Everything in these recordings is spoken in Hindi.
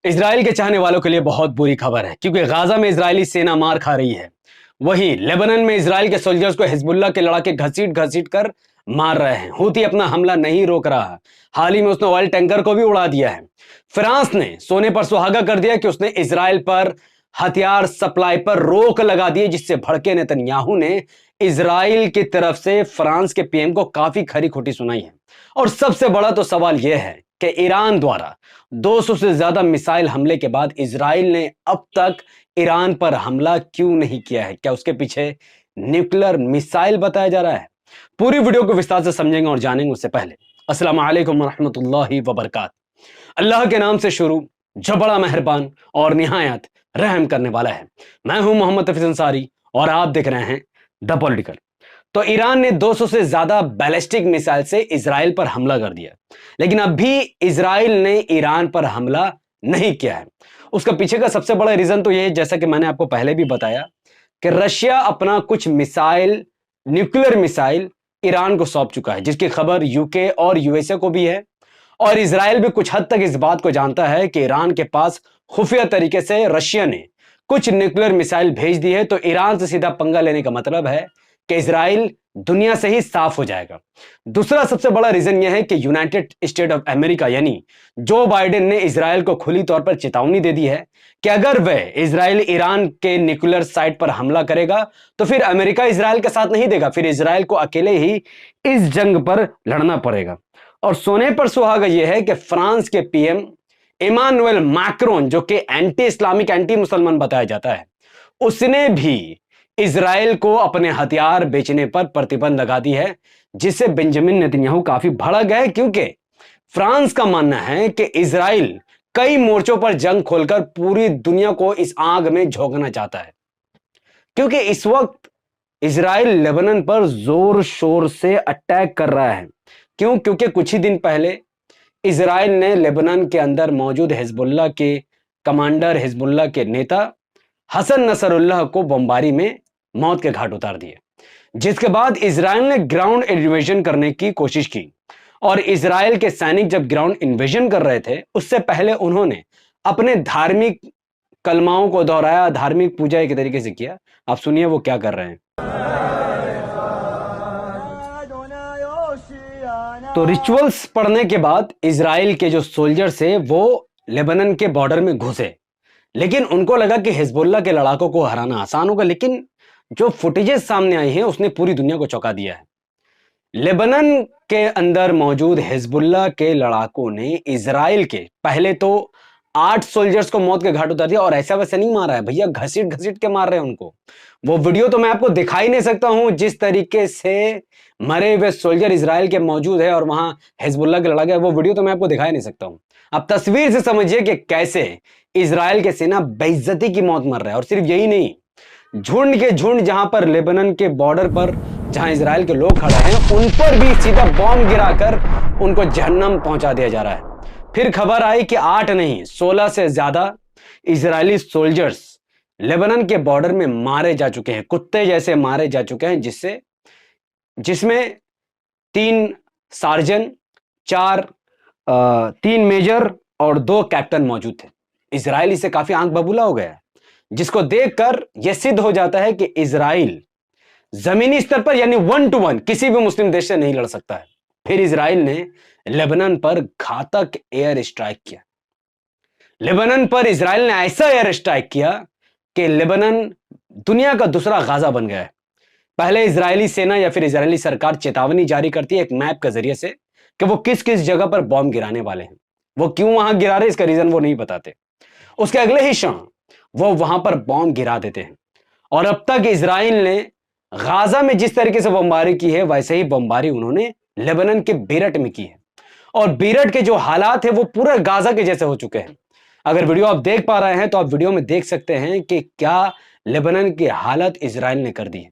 इजराइल के चाहने वालों के लिए बहुत बुरी खबर है क्योंकि गाजा में इजरायली सेना मार खा रही है। वहीं लेबनान में इजराइल के सोल्जर्स को हिजबुल्लाह के लड़ाके घसीट घसीट कर मार रहे हैं। हूती अपना हमला नहीं रोक रहा। हाल ही में उसने ऑयल टैंकर को भी उड़ा दिया है। फ्रांस ने सोने पर सुहागा कर दिया कि उसने इजराइल पर हथियार सप्लाई पर रोक लगा दी, जिससे भड़के नेतन्याहू ने इजराइल की तरफ से फ्रांस के पीएम को काफी खरी खोटी सुनाई है। और सबसे बड़ा तो सवाल यह है कि ईरान द्वारा 200 से ज्यादा मिसाइल हमले के बाद इजराइल ने अब तक ईरान पर हमला क्यों नहीं किया है? क्या उसके पीछे न्यूक्लियर मिसाइल बताया जा रहा है? पूरी वीडियो को विस्तार से समझेंगे और जानेंगे। उससे पहले अस्सलाम वालेकुम रहमतुल्लाहि व बरकात। अल्लाह के नाम से शुरू, जो बड़ा मेहरबान और निहायत रहम करने वाला है। मैं हूं मोहम्मद हफीज अंसारी और आप देख रहे हैं द पॉलिटिकल। तो ईरान ने 200 से ज्यादा बैलिस्टिक मिसाइल से इजराइल पर हमला कर दिया, लेकिन अब भी इजराइल ने ईरान पर हमला नहीं किया है। उसका पीछे का सबसे बड़ा रीजन तो यह है, जैसा कि मैंने आपको पहले भी बताया, कि रशिया अपना कुछ मिसाइल, न्यूक्लियर मिसाइल ईरान को सौंप चुका है, जिसकी खबर यूके और यूएसए को भी है। और इजराइल भी कुछ हद तक इस बात को जानता है कि ईरान के पास खुफिया तरीके से रशिया ने कुछ न्यूक्लियर मिसाइल भेज दी है। तो ईरान से सीधा पंगा लेने का मतलब है कि इजराइल दुनिया से ही साफ हो जाएगा। दूसरा सबसे बड़ा रीजन यह है कि यूनाइटेड स्टेट ऑफ अमेरिका यानी जो बाइडेन ने इजराइल को खुली तौर पर चेतावनी दे दी है कि अगर वह इजराइल ईरान के न्यूक्लियर साइट पर हमला करेगा तो फिर अमेरिका इजराइल का साथ नहीं देगा, फिर इजराइल को अकेले ही इस जंग पर लड़ना पड़ेगा। और सोने पर सुहागा यह है कि फ्रांस के पीएम इमानुएल मैक्रोन, जो कि एंटी इस्लामिक, एंटी मुसलमान बताया जाता है, उसने भी इजराइल को अपने हथियार बेचने पर प्रतिबंध लगा दी है, जिससे बेंजामिन नेतन्याहू काफी भड़क गए, क्योंकि फ्रांस का मानना है कि इजराइल कई मोर्चों पर जंग खोलकर पूरी दुनिया को इस आग में झोंकना चाहता है। क्योंकि इस वक्त इजराइल लेबनान पर जोर शोर से अटैक कर रहा है। क्यों? क्योंकि कुछ ही दिन पहले इजराइल ने लेबनान के अंदर मौजूद हिजबुल्लाह के कमांडर, हिजबुल्लाह के नेता हसन नसरुल्लाह को बमबारी में मौत के घाट उतार दिए, जिसके बाद इजराइल ने ग्राउंड इन्वेजन करने की कोशिश की। और इजराइल के सैनिक जब ग्राउंड इन्वेजन कर रहे थे, उससे पहले उन्होंने अपने धार्मिक कलमाओं को दोहराया, धार्मिक पूजा एक तरीके से किया। आप सुनिए वो क्या कर रहे हैं। तो रिचुअल्स पढ़ने के बाद इजराइल के जो सोल्जर्स है वो लेबनान के बॉर्डर में घुसे, लेकिन उनको लगा कि हिजबुल्लाह के लड़ाकों को हराना आसान होगा। लेकिन जो फुटेजेस सामने आई हैं उसने पूरी दुनिया को चौंका दिया है। लेबनान के अंदर मौजूद हिजबुल्लाह के लड़ाकों ने इजराइल के पहले तो 8 सोल्जर्स को मौत के घाट उतार दिया। और ऐसा वैसा नहीं मारा है भैया, घसीट घसीट के मार रहे हैं उनको। वो वीडियो तो मैं आपको दिखा ही नहीं सकता हूं, जिस तरीके से मरे हुए सोल्जर इजराइल के मौजूद है और वहां हिजबुल्लाह के लड़ाके, वो वीडियो तो मैं आपको दिखा ही नहीं सकता हूं। आप तस्वीर से समझिए कि कैसे इजराइल के सेना बेइज्जती की मौत मर रहा है। और सिर्फ यही नहीं, झुंड के झुंड जहां पर लेबनान के बॉर्डर पर जहां इजराइल के लोग खड़े हैं, उन पर भी सीधा बॉम्ब गिराकर उनको जहन्नम पहुंचा दिया जा रहा है। फिर खबर आई कि 8 नहीं 16 से ज्यादा इजरायली सोल्जर्स लेबनान के बॉर्डर में मारे जा चुके हैं, कुत्ते जैसे मारे जा चुके हैं, जिसमें 3 सार्जन, 3 मेजर और 2 कैप्टन मौजूद थे। इजराइल इससे काफी आंख बबूला हो गया, जिसको देखकर यह सिद्ध हो जाता है कि इजराइल जमीनी स्तर पर यानी 1 to 1 किसी भी मुस्लिम देश से नहीं लड़ सकता है। फिर इजराइल ने लेबनान पर घातक एयर स्ट्राइक किया। लेबनान पर इजराइल ने ऐसा एयर स्ट्राइक किया कि लेबनान दुनिया का दूसरा गाजा बन गया है। पहले इजरायली सेना या फिर इजरायली सरकार चेतावनी जारी करती है एक मैप के जरिए से कि वो किस किस जगह पर बॉम्ब गिराने वाले हैं। वो क्यों वहां गिरा रहे, इसका रीजन वो नहीं बताते। उसके अगले ही क्षण वो वहां पर बॉम्ब गिरा देते हैं। और अब तक इजराइल ने गाजा में जिस तरीके से बमबारी की है, वैसे ही बमबारी उन्होंने लेबनान के बेरट में की है। और बेरट के जो हालात है वो पूरे गाजा के जैसे हो चुके हैं। अगर वीडियो आप देख पा रहे हैं तो आप वीडियो में देख सकते हैं कि क्या लेबनान की हालत इजराइल ने कर दी है।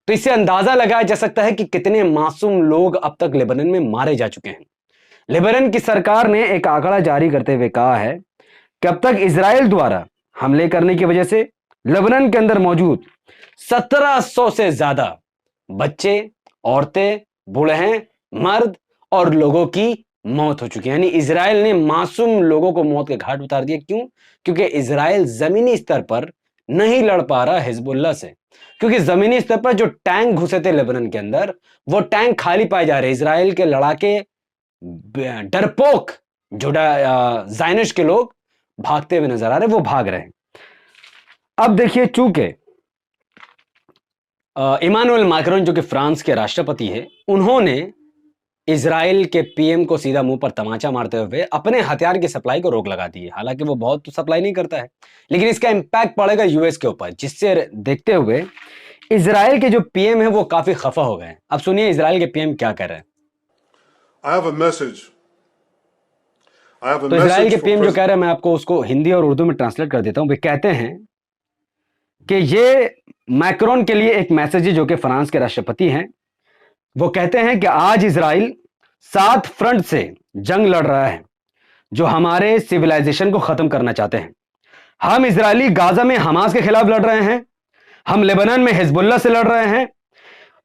तो इससे अंदाजा लगाया जा सकता है कि कितने मासूम लोग अब तक लेबनान में मारे जा चुके हैं। लेबनान की सरकार ने एक आंकड़ा जारी करते हुए कहा है कि अब तक इजराइल द्वारा हमले करने की वजह से लेबनान के अंदर मौजूद 1700 से ज्यादा बच्चे, औरतें, बूढ़े, मर्द और लोगों की मौत हो चुकी है। यानी इजराइल ने मासूम लोगों को मौत के घाट उतार दिया। क्यों? क्योंकि इजराइल जमीनी स्तर पर नहीं लड़ पा रहा हिजबुल्लाह से, क्योंकि जमीनी स्तर पर जो टैंक घुसे थे लेबनान के अंदर, वो टैंक खाली पाए जा रहे। इजराइल के लड़ाके डरपोक जो जायनिश के लोग भागते हुए नजर आ रहे, वो भाग रहे हैं। अब देखिए, चूंकि इमानुएल मैक्रोन जो कि फ्रांस के राष्ट्रपति है, उन्होंने इजराइल के पीएम को सीधा मुंह पर तमाचा मारते हुए अपने हथियार की सप्लाई को रोक लगा दी है। हालांकि वो बहुत तो सप्लाई नहीं करता है, लेकिन इसका इंपैक्ट पड़ेगा यूएस के ऊपर, जिससे देखते हुए इजराइल के जो पीएम है वो काफी खफा हो गए हैं। अब सुनिए इजराइल के पीएम क्या कर रहे हैं। तो इजराइल के पीएम जो कह रहे हैं, मैं आपको उसको हिंदी और उर्दू में ट्रांसलेट कर देता हूं। वे कहते हैं कि ये मैक्रोन के लिए एक मैसेज है, जो कि फ्रांस के राष्ट्रपति हैं। वो कहते हैं कि आज इजराइल 7 फ्रंट से जंग लड़ रहा है, जो हमारे सिविलाइजेशन को खत्म करना चाहते हैं। हम इजरायली गाजा में हमास के खिलाफ लड़ रहे हैं, हम लेबनान में हिजबुल्लाह से लड़ रहे हैं,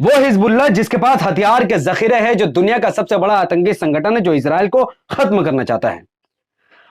वो हिजबुल्लाह जिसके पास हथियार के जखीरे हैं, जो दुनिया का सबसे बड़ा आतंकी संगठन है, जो इजराइल को खत्म करना चाहता है।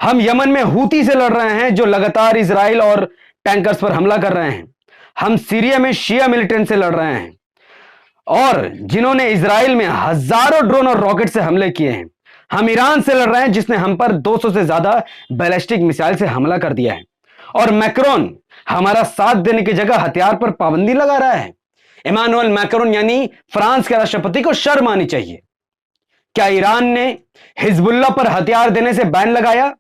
हम यमन में हूती से लड़ रहे हैं, जो लगातार इजराइल और टैंकर्स पर हमला कर रहे हैं। हम सीरिया में शिया मिलिटेंट से लड़ रहे हैं, और जिन्होंने इजराइल में हजारों ड्रोन और रॉकेट से हमले किए हैं। हम ईरान से लड़ रहे हैं, जिसने हम पर 200 से ज्यादा बैलिस्टिक मिसाइल से हमला कर दिया है। और मैक्रोन हमारा साथ देने की जगह हथियार पर पाबंदी लगा रहा है। इमानुएल मैक्रोन यानी फ्रांस के राष्ट्रपति को शर्म आनी चाहिए। क्या ईरान ने हिजबुल्लाह पर हथियार देने से बैन लगाया,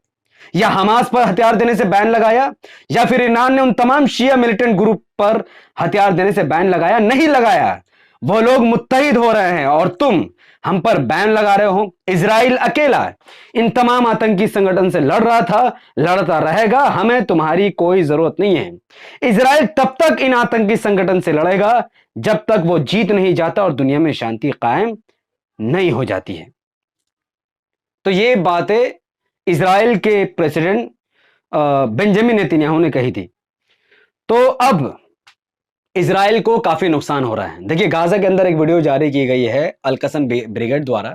या हमास पर हथियार देने से बैन लगाया, या फिर ईरान ने उन तमाम शिया मिलिटेंट ग्रुप पर हथियार देने से बैन लगाया? नहीं लगाया। वो लोग मुत्तहिद हो रहे हैं, और तुम हम पर बैन लगा रहे हो। इजराइल अकेला इन तमाम आतंकी संगठन से लड़ रहा था, लड़ता रहेगा। हमें तुम्हारी कोई जरूरत नहीं है। इजराइल तब तक इन आतंकी संगठन से लड़ेगा जब तक वो जीत नहीं जाता और दुनिया में शांति कायम नहीं हो जाती है। तो ये बातें इजराइल के प्रेसिडेंट बेंजामिन नेतन्याहू ने कही थी। तो अब इजराइल को काफी नुकसान हो रहा है। देखिए, गाजा के अंदर एक वीडियो जारी की गई है अल-कसम ब्रिगेड द्वारा,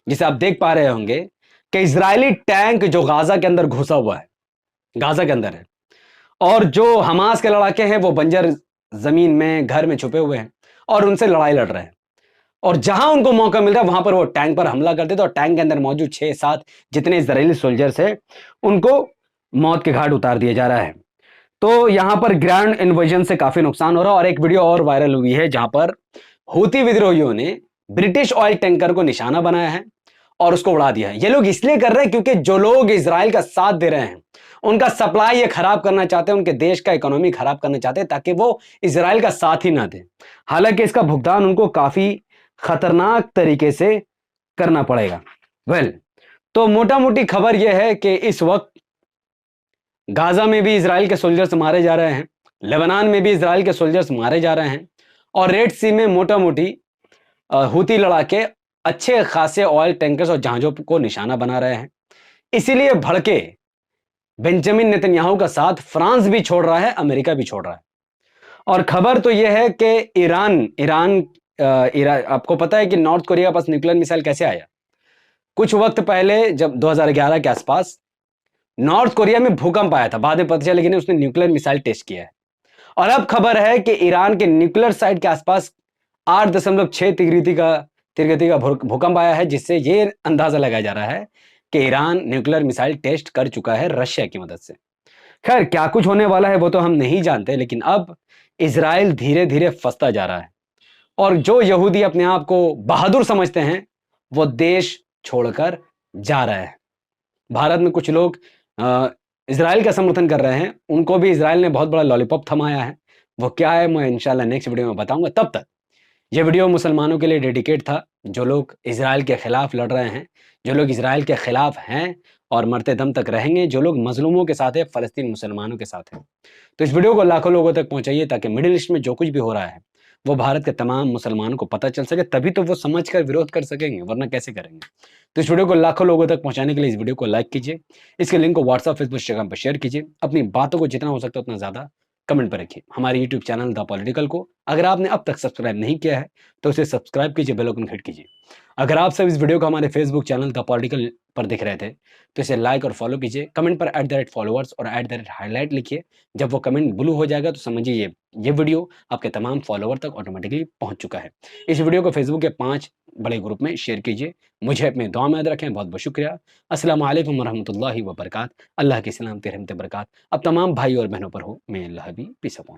जिसे आप देख पा रहे होंगे कि इजरायली टैंक जो गाजा के अंदर घुसा हुआ है, गाजा के अंदर है, और जो हमास के लड़ाके हैं वो बंजर जमीन में घर में छुपे हुए हैं और उनसे लड़ाई लड़ रहे हैं। और जहां उनको मौका मिल रहा है वहां पर वो टैंक पर हमला करते थे, और टैंक के अंदर मौजूद 6-7 जितने इजरायली सोल्जर्स हैं उनको मौत के घाट उतार दिया जा रहा है। तो यहां पर ग्रैंड इन्वेजन से काफी नुकसान हो रहा है। और एक वीडियो और वायरल हुई है जहां पर हूती विद्रोहियों ने ब्रिटिश ऑयल टैंकर को निशाना बनाया है और उसको उड़ा दिया है। ये लोग इसलिए कर रहे हैं क्योंकि जो लोग इजराइल का साथ दे रहे हैं उनका सप्लाई ये खराब करना चाहते हैं, उनके देश का इकोनॉमी खराब करना चाहते हैं, ताकि वो इजराइल का साथ ही ना दे। हालांकि इसका भुगतान उनको काफी खतरनाक तरीके से करना पड़ेगा। तो मोटा मोटी खबर यह है कि इस वक्त गाजा में भी इजराइल के सोल्जर्स मारे जा रहे हैं, लेबनान में भी इजराइल के सोल्जर्स मारे जा रहे हैं, और रेड सी में मोटा मोटी हूती लड़ाके अच्छे खासे ऑयल टैंकर्स और जहाजों को निशाना बना रहे हैं। इसीलिए भड़के बेंजामिन नेतन्याहू का साथ फ्रांस भी छोड़ रहा है, अमेरिका भी छोड़ रहा है। और खबर तो यह है कि ईरान आपको पता है कि नॉर्थ कोरिया के पास न्यूक्लियर मिसाइल कैसे आया? कुछ वक्त पहले जब 2011 के आसपास नॉर्थ कोरिया में भूकंप आया था, बाद में पता चला कि उसने न्यूक्लियर मिसाइल टेस्ट किया है। और अब खबर है कि ईरान के न्यूक्लियर साइट के आसपास 8.6 तीव्रता का भूकंप आया है, जिससे यह अंदाजा लगाया जा रहा है कि ईरान न्यूक्लियर मिसाइल टेस्ट कर चुका है रशिया की मदद से। खैर, क्या कुछ होने वाला है वो तो हम नहीं जानते, लेकिन अब इजराइल धीरे धीरे फंसता जा रहा है, और जो यहूदी अपने आप को बहादुर समझते हैं वो देश छोड़कर जा रहे हैं। भारत में कुछ लोग इजराइल का समर्थन कर रहे हैं, उनको भी इजराइल ने बहुत बड़ा लॉलीपॉप थमाया है। वो क्या है मैं इंशाल्लाह नेक्स्ट वीडियो में बताऊंगा। तब तक ये वीडियो मुसलमानों के लिए डेडिकेट था, जो लोग इजराइल के खिलाफ लड़ रहे हैं, जो लोग इजराइल के खिलाफ हैं और मरते दम तक रहेंगे, जो लोग मजलूमों के साथ है, फलस्तीन मुसलमानों के साथ है। तो इस वीडियो को लाखों लोगों तक पहुंचाइए, ताकि मिडिल ईस्ट में जो कुछ भी हो रहा है वो भारत के तमाम मुसलमानों को पता चल सके, तभी तो वो समझकर विरोध कर सकेंगे, वरना कैसे करेंगे। तो इस वीडियो को लाखों लोगों तक पहुंचाने के लिए इस वीडियो को लाइक कीजिए, इसके लिंक को व्हाट्सएप, फेसबुक, इंस्टाग्राम पर शेयर कीजिए, अपनी बातों को जितना हो सकता है उतना ज्यादा कमेंट पर रखिए। हमारे यूट्यूब चैनल द पॉलिटिकल को अगर आपने अब तक सब्सक्राइब नहीं किया है तो उसे सब्सक्राइब कीजिए, बेल आइकन हिट कीजिए। अगर आप सब इस वीडियो को हमारे फेसबुक चैनल द पॉलिटिकल पर देख रहे थे तो इसे लाइक और फॉलो कीजिए। कमेंट पर @फॉलोअर्स और @हाईलाइट लिखिए। जब वो कमेंट ब्लू हो जाएगा तो समझिए ये वीडियो आपके तमाम फॉलोअर तक ऑटोमेटिकली पहुंच चुका है। इस वीडियो को फेसबुक के 5 बड़े ग्रुप में शेयर कीजिए। मुझे अपने दुआ में याद रखें। बहुत बहुत शुक्रिया। अस्सलाम वालेकुम वरहमतुल्लाहि वबरकात। अल्लाह की सलामती रहमत बरकात अब तमाम भाई और बहनों पर हो। मे अल्लाह भी पीस अपॉन